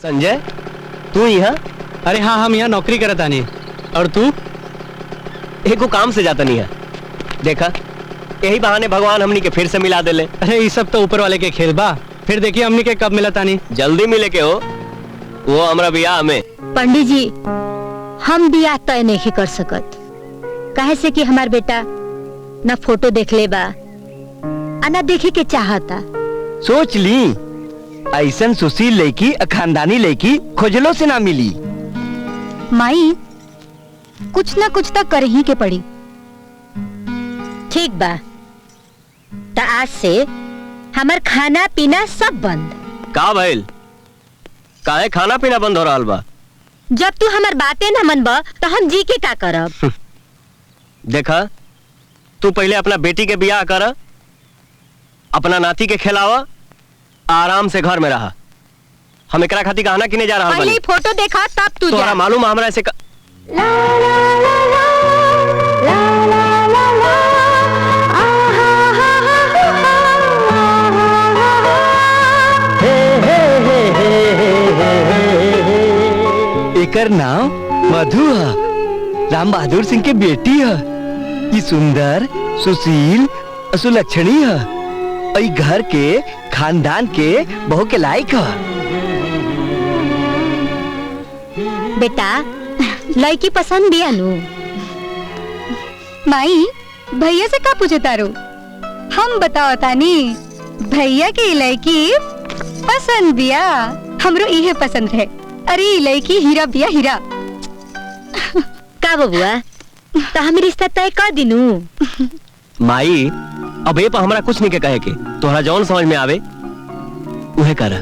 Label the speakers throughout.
Speaker 1: संजय, तू यहाँ?
Speaker 2: अरे हाँ, हम यहाँ नौकरी करत आनी। और तू?
Speaker 1: एको काम से जाता नहीं है। देखा, यही बहाने भगवान हमनी के फिर से मिला देले।
Speaker 2: अरे ये सब तो ऊपर वाले के खेल बा। फिर देखिए हमनी के कब मिला तानी।
Speaker 1: जल्दी मिले के हो, वो हमरा बियाह में।
Speaker 3: पंडित जी, हम बियाह तय नहीं कर सकत, काहे से कि हमार बेटा न फोटो देख ले बा, न देखे के चाहता।
Speaker 1: सोच ली, ऐसन सुशील लड़की, खानदानी लड़की खोजलो से ना मिली।
Speaker 3: माई, कुछ ना कुछ तो कर ही के पड़ी। ठीक बा, तो आज से हमार खाना पीना सब बंद।
Speaker 1: का भइल? काहे खाना पीना बंद हो रहा बा?
Speaker 3: जब तू हमार बातें न मनबा तो हम जी के का करब?
Speaker 1: देखा, तू पहले अपना बेटी के बियाह कर, अपना नाती के खिलावा, आराम से घर में रहा। हम एकरा खातिर गहना किने जा रहा।
Speaker 3: पहले फोटो देखा तब तू
Speaker 1: तोहरा मालूम हमरा ऐसे एकर नाम मधु है, राम बहादुर सिंह के बेटी है। ये सुंदर, सुशील, सुलक्षणी है। और घर के खानदान के बहू के लायक है।
Speaker 3: बेटा, लड़की पसंद भी अनु।
Speaker 4: माई, भैया से का पूछे तारो? हम बताओ तानी, भैया की लड़की पसंद बिया, हमरो इहे पसंद है। अरे लड़की हीरा बिया, हीरा।
Speaker 3: का बबुआ, तो हम रिश्ता तय कर दिनू।
Speaker 1: माई, अब ये पर हमरा कुछ नहीं के कहे के, तोहरा जौन समझ में आवे उहे कर।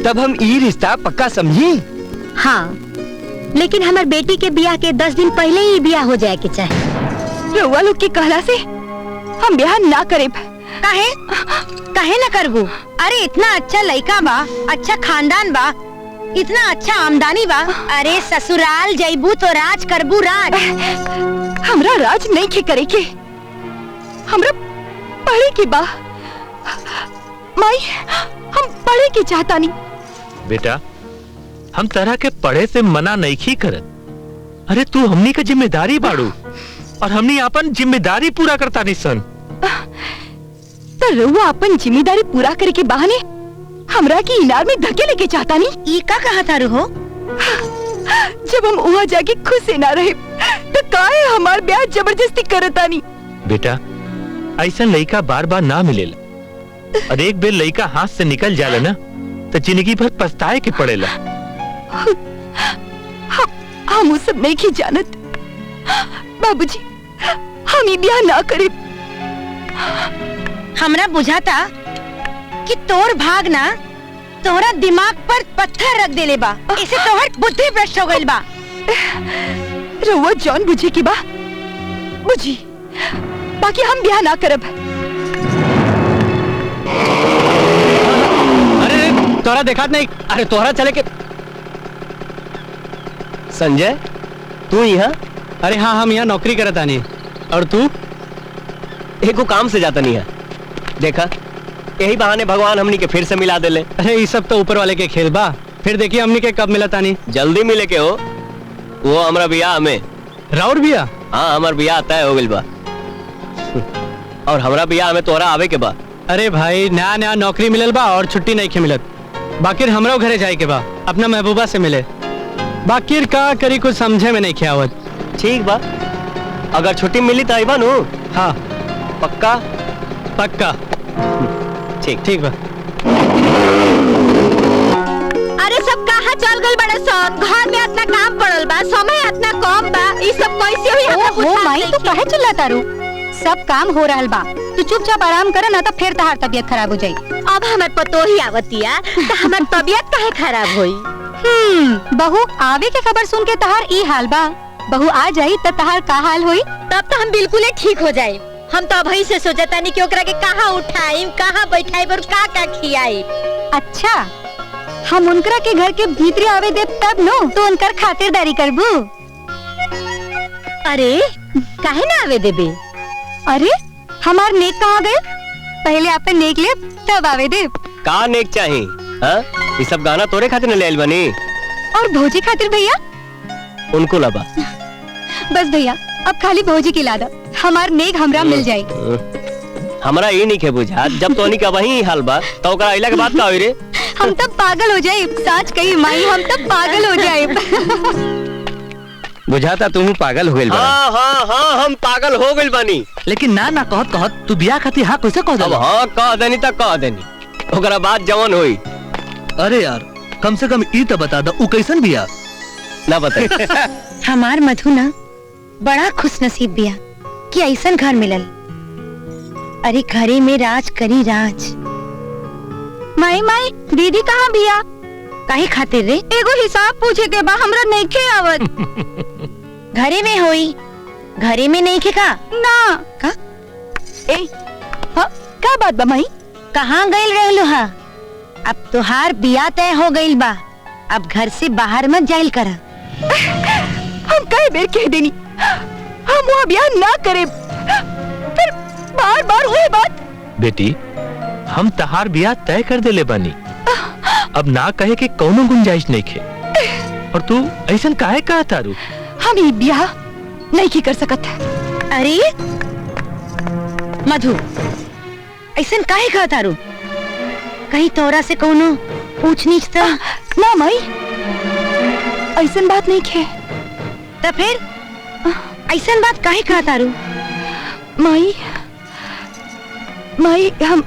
Speaker 1: तब हम ई रिश्ता पक्का समझी।
Speaker 3: हाँ, लेकिन हमार बेटी के बियाह के 10 दिन पहले ही बियाह हो जाए के चाहे।
Speaker 4: रउआ लोग के कहला से हम बियाह ना करे।
Speaker 3: काहे? काहे ना करबू? अरे इतना अच्छा लड़का बा, अच्छा खानदान बा, इतना अच्छा आमदनी बा। अरे ससुराल जइबू तो राज करबू, राज।
Speaker 4: हमरा राज नहीं के करे के, हमरा पढ़े के बा। माई, हम पढ़े के चाहता नहीं।
Speaker 5: बेटा, हम तरह के पढ़े से मना नहीं की करत। अरे तू हमनी का जिम्मेदारी बाड़ू, और हमनी अपन जिम्मेदारी पूरा करता नहीं सन।
Speaker 4: तो रउआ अपन जिम्मेदारी पूरा करे के बहाने हमरा की इनार में धकेले के चाहता नहीं।
Speaker 3: ई का कहा था हो?
Speaker 4: जब हम वहाँ जाके खुश से ना रहे तो काहे हमार ब्याह जबरदस्ती करता नहीं?
Speaker 5: बेटा, ऐसा लड़का बार बार ना मिलेला, और एक बेर लड़का हाथ से निकल जाला ना तो जिंदगी भर पछताए के पड़ेला।
Speaker 4: हम वो सब नहीं की जानत। बाबूजी, हम ये ब्याह ना करे।
Speaker 3: हमरा बुझाता कि तोर भाग ना तोहरा दिमाग पर पत्थर रख देले बा, इसे तोहर बुद्धि भ्रष्ट हो गइल बा।
Speaker 4: रउआ जॉन बुझे की बा बुझी, बाकी हम ब्याह ना करब।
Speaker 2: अरे तोहरा देखा नहीं?
Speaker 1: अरे तोहरा चले के। संजय, तू यहाँ?
Speaker 2: अरे हाँ, हम यहाँ नौकरी करत आनी। और तू?
Speaker 1: एको काम से जाता नहीं है। देखा, यही बहाने भगवान हमनी के फिर से मिला देले।
Speaker 2: अरे ये सब तो ऊपर वाले के खेल बा। फिर देखिए हमनी के कब मिला तानी।
Speaker 1: जल्दी मिले के हो, वो हमरा बियाह में।
Speaker 2: राउर बिया?
Speaker 1: हाँ, हमार बियाह तय हो गइल बा। और हमरा बियाह में तोहरा आवे के बा।
Speaker 2: अरे भाई, नया नया नौकरी मिलल बा और छुट्टी नहीं मिलत। बाकी हमरो घरे जाए के बा, अपना महबूबा से मिले। बाकी का करी कुछ समझे में नहीं आवत।
Speaker 1: ठीक बा, अगर छुट्टी मिली तो आइबा नु।
Speaker 2: हाँ
Speaker 1: पक्का?
Speaker 2: पक्का।
Speaker 1: ठीक
Speaker 2: ठीक बा।
Speaker 3: अरे सब कहाँ चल गइल बड़े सन? घर में इतना काम पड़ल बा, समय इतना कम बा, ई सब कैसे हुई? हमरा
Speaker 4: ओ माई, तू काहे चिल्लाता रू? सब काम हो रहल बा, तू चुपचाप आराम कर ना, तो फिर तहार तबीयत खराब हो जाई।
Speaker 3: अब हमर पतोही आवतिया तो हमर तबीयत काहे खराब होई?
Speaker 4: बहू आवे के खबर सुन के तहार ई हाल बा, बहू आ जाई तो तहार का हाल होई?
Speaker 3: तब तो हम बिल्कुल ठीक हो जाए। हम तो अभी से सोचता नहीं कि ओकरा के कहाँ उठाई, कहाँ बैठाई और का खियाई।
Speaker 4: अच्छा, हम उनकरा के घर के भीतरी आवे दे तब नो तो उनकर खातिरदारी करबू।
Speaker 3: अरे काहे ना आवे देबे?
Speaker 4: अरे हमार नेक कहाँ गए? पहले आप नेक ले तब आवे दे।
Speaker 1: का नेक चाहिए? हाँ ये सब गाना तोरे खातिर न ले आइल बनी।
Speaker 4: और भौजी खातिर भैया?
Speaker 1: उनको लबा।
Speaker 4: बस भैया अब खाली भौजी की लादा, हमार नेक हमरा मिल जाई।
Speaker 1: हमरा ये नहीं के बुझा, जब तो का वही हाल बा तो ओकरा आइला के बात का होई रे।
Speaker 4: हम तब पागल हो जाए, सच कही माई, हम तब पागल हो जाए।
Speaker 1: बुझाता तुम पागल हो गइल बा। हाँ हाँ हाँ हम पागल हो गइल बानी।
Speaker 2: लेकिन ना ना कहत कहत तू बियाह खातिर हाँ कैसे कह
Speaker 1: अब
Speaker 2: देला?
Speaker 1: हाँ कह देनी त कह देनी, ओकरा बात जवन होई।
Speaker 2: अरे यार कम से कम ई तो बता दो उ कैसन बिया?
Speaker 1: ना बताई।
Speaker 3: हमार मधु ना बड़ा खुश नसीब बिया कि ऐसन घर मिलल। अरे घरे में राज करी राज।
Speaker 4: माई माई दीदी कहाँ बिया?
Speaker 3: काहे खातिर रे?
Speaker 4: एगो हिसाब पूछे के बा, हमरा नइखे आवत।
Speaker 3: घरे में होई, घरे में नहीं का?
Speaker 4: ना
Speaker 3: का?
Speaker 4: ए हाँ का बात बा माई?
Speaker 3: कहाँ गइल रहलू हा? अब तुहार बिया तय हो गइल बा, अब घर से बाहर मत जाइल करा।
Speaker 4: हम कई बेर कह देनी हम वहाँ ब्याह ना करे, फिर बार बार वही बात।
Speaker 5: बेटी हम तहार बियाह तय कर देले बानी, अब ना कहे के कौनो गुंजाइश नहीं खे। और तू ऐसन काहे कहा तारू?
Speaker 4: हम ये ब्याह नहीं कर सकत।
Speaker 3: अरे मधु ऐसन काहे कहा तारू? कहीं तोरा से कोनो पूछ नीच तो?
Speaker 4: ना माई ऐसन बात नहीं खे।
Speaker 3: तो फिर ऐसन बात काहे कहा तारू?
Speaker 4: माई माई हम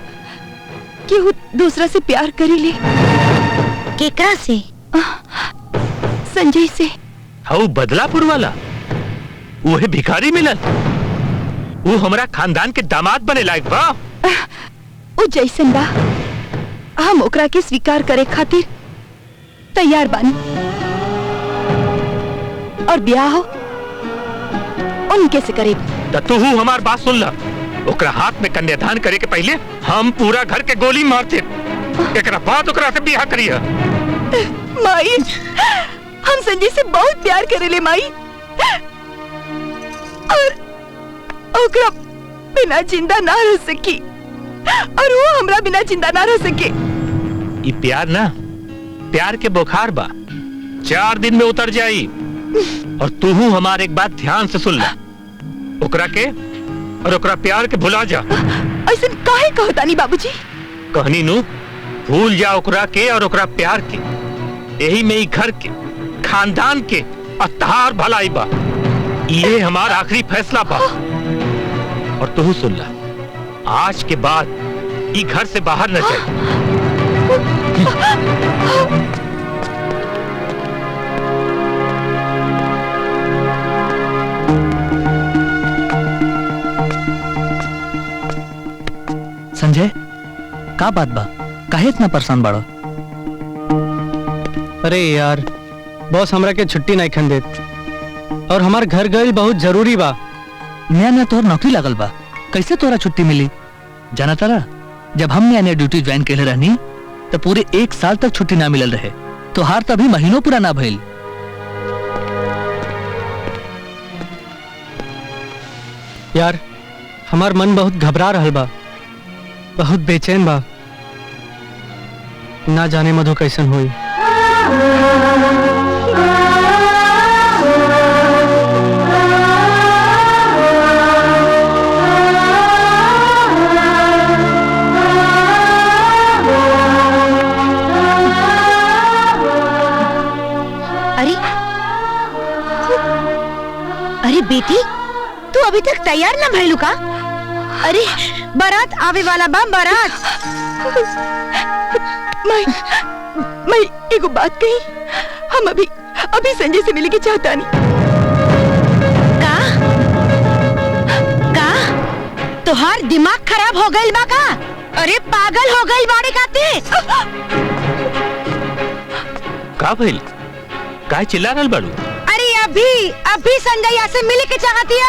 Speaker 4: केहू दूसरा से प्यार करी ले।
Speaker 3: केकरा से?
Speaker 4: संजय से।
Speaker 5: हाउ बदलापुर वाला वो भिखारी मिलल, वो हमारा खानदान के दामाद बने लायक बा।
Speaker 4: वो जैसन बा हम ओकरा के स्वीकार करे खातिर तैयार बानी, और ब्याह हो उनके से करे।
Speaker 5: तू हमार बात सुन ला, ओकरा हाथ में कन्यादान करे के पहले हम पूरा घर के गोली मारते, एकरा बाद ओकरा से बियाह करिया।
Speaker 4: माई हम संजय से बहुत प्यार करेले माई, और ओकरा बिना जिंदा ना रह सकी, और वो हमरा बिना जिंदा ना रह सके।
Speaker 5: ये प्यार ना, प्यार के बुखार बा 4 दिन में उतर जाई। और तू हमारे एक बात ध्यान से सुन ला, ओकरा के और ओकरा प्यार के भुला जा।
Speaker 4: ऐसा काहे कहतानी बाबूजी?
Speaker 5: कहनी नु भूल जा ओकरा के और ओकरा प्यार के, यही में ही घर के खानदान के अतार भलाई बा। ये हमारा आखिरी फैसला बा। और तू सुन ला, आज के बाद ये घर से बाहर न जाए।
Speaker 2: संजय का बात बा, काहे इतना परेशान बाड़ो?
Speaker 6: अरे यार बॉस हमरा के छुट्टी नहीं खन देत, और हमार घर गइल बहुत जरूरी बा।
Speaker 2: नया नया तोहर नौकरी लागल बा, कैसे तोरा छुट्टी मिली? जाना तारा जब हम नया नया ड्यूटी ज्वाइन कैले रहनी तो पूरे 1 साल तक छुट्टी ना मिलल रहे, तोहार तभी महीनों पूरा ना भइल।
Speaker 6: यार हमार मन बहुत घबरा रहल बा, बहुत बेचैन बा, ना जाने मधु कैसन हुई।
Speaker 3: अरे बेटी तू अभी तक तैयार ना भइलू का? अरे बारात आवे वाला बा, बारात।
Speaker 4: मैं एगो बात कही, हम अभी संजय से मिले के चाहता नहीं।
Speaker 3: का तोहार दिमाग खराब हो गइल बा का? अरे पागल हो गइल बाड़े काते?
Speaker 5: का भइल? काय चिल्ला रहल बाड़ू?
Speaker 3: अरे अभी संजय से मिले के चाहतिया।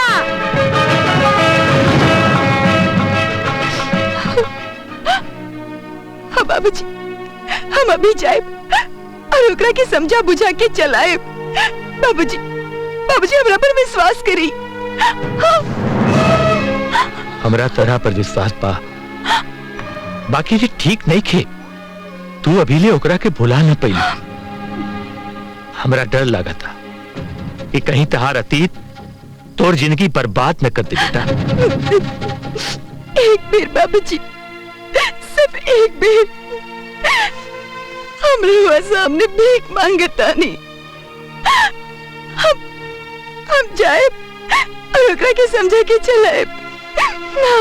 Speaker 4: हाँ बाबूजी, हम अभी जाए और ओकरा के समझा बुझा के चलाए। बाबूजी हमरा पर विश्वास करी।
Speaker 5: हमरा तरह पर विश्वास पा, बाकी जी ठीक नहीं खे। तू अभी ले ओकरा के भुला न पैली। हमरा डर लगा था कि कहीं तहार अतीत तोर जिंदगी बर्बाद न कर दे बेटा।
Speaker 4: एक बेर बाबूजी, सिर्फ एक बेर हमरे हुआ सामने भीख मांगता नहीं। हम जाए और ओकरा के समझा के चलाए ना।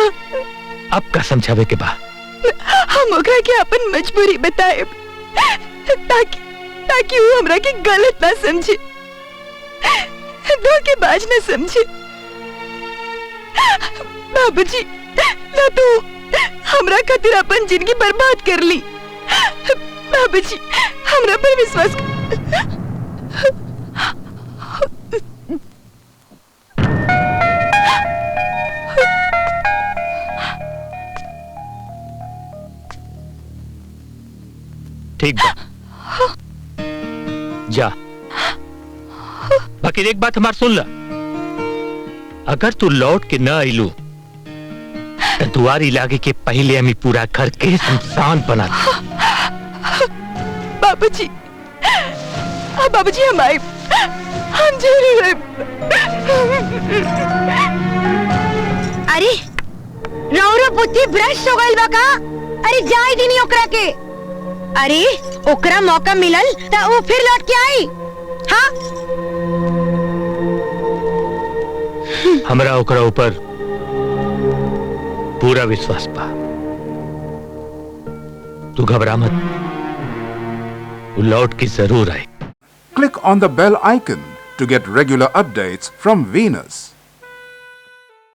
Speaker 5: अब का समझावे के बा?
Speaker 4: हम ओकरा के अपन मजबूरी बताए ताकि वो हमरा के गलत ना समझे, धोखेबाज ना समझे। बाबूजी, ना तू हमरा खातिर अपन जिंदगी बर्बाद कर ली। बाबूजी, हमरा पर विश्वास कर।
Speaker 5: ठीक बा, जा। बाकी एक बात हमार सुन ला, अगर तू लौट के न आइलू तो दुआरी लागे के पहले हमें पूरा घर के शमशान बना दे।
Speaker 4: बाबूजी, बाबूजी हम आए, हम जरूर आए।
Speaker 3: अरे रौरो बुद्धि भ्रष्ट हो गइल बा का? अरे जाए दीनी ओकरा के। अरे ओकरा मौका मिलल त वो फिर लौट के आई। हाँ,
Speaker 5: हमरा ओकरा ऊपर पूरा विश्वास बा। तू घबरा मत, वो लौट के जरूर आए।
Speaker 7: Click on the bell icon to get regular updates from Venus.